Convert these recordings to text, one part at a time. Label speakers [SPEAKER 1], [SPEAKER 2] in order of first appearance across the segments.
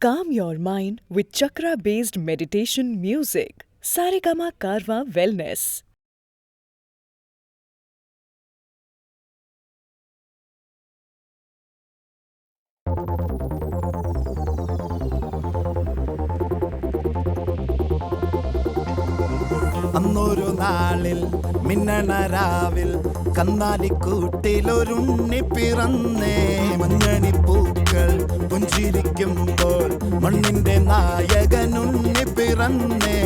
[SPEAKER 1] Calm your mind with chakra-based meditation music. Saregama Karwa Wellness.
[SPEAKER 2] അന്നൊരു നാളിൽ മിന്നണരാവിൽ കന്നാലിക്കൂട്ടിലൊരുണ്ണി പിറന്നേ. മഞ്ഞണിപ്പൂക്കൾ പുഞ്ചിരിക്കുമ്പോൾ മണ്ണിന്റെ നായകനുണ്ണി പിറന്നേ.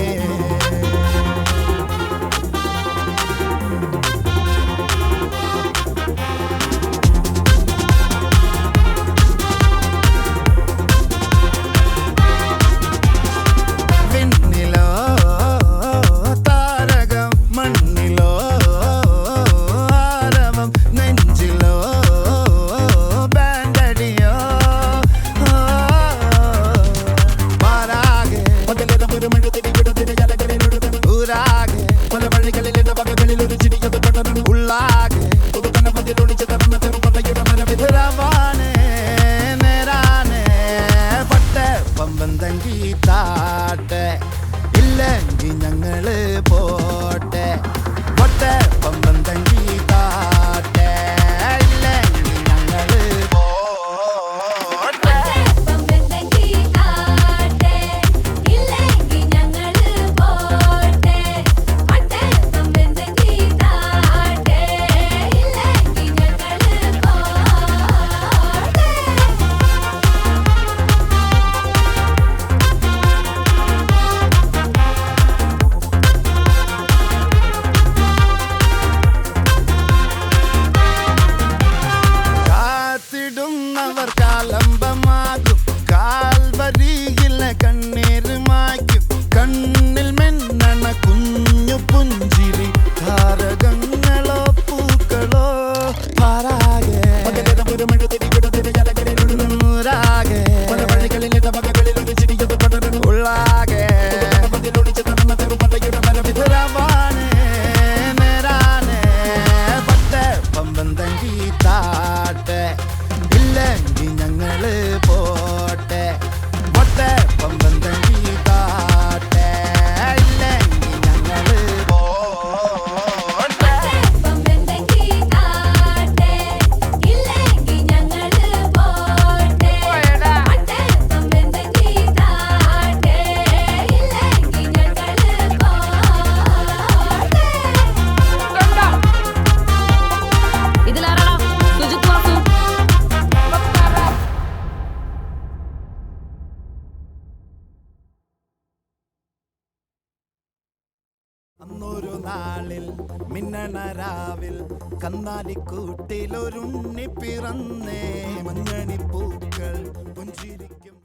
[SPEAKER 2] ഇല്ലെങ്കിൽ ഞങ്ങള് പോട്ടെ പൊട്ടെ പമ്പം തങ്കി താട്ടെ. ഇല്ലെങ്കിൽ ഞങ്ങള് പോട്ടെ. അവർ കാലംബമാകും കാൽവരിയിലെ കണ്ണീര് മായ്ക്കും. കണ്ണിൽ മെന്നണ കുഞ്ഞു പുഞ്ചിരി താരകങ്ങളോ പൂക്കളോ പാരാകെ ഉള്ളാകെ പമ്പം തങ്കി താട്ടെ. ഇല്ലെങ്കിൽ ഞങ്ങള് പോട്ടെ പൊട്ടെ പമ്പം തങ്കി താട്ടെ. ഇല്ലെങ്കിൽ ഞങ്ങള് പോട്ടെ. അന്നൊരു നാളിൽ മിന്നണരാവിൽ കന്നാലിക്കൂട്ടിലൊരുണ്ണി പിറന്നേ. മഞ്ഞണിപ്പൂക്കൾ പുഞ്ചിരിക്കും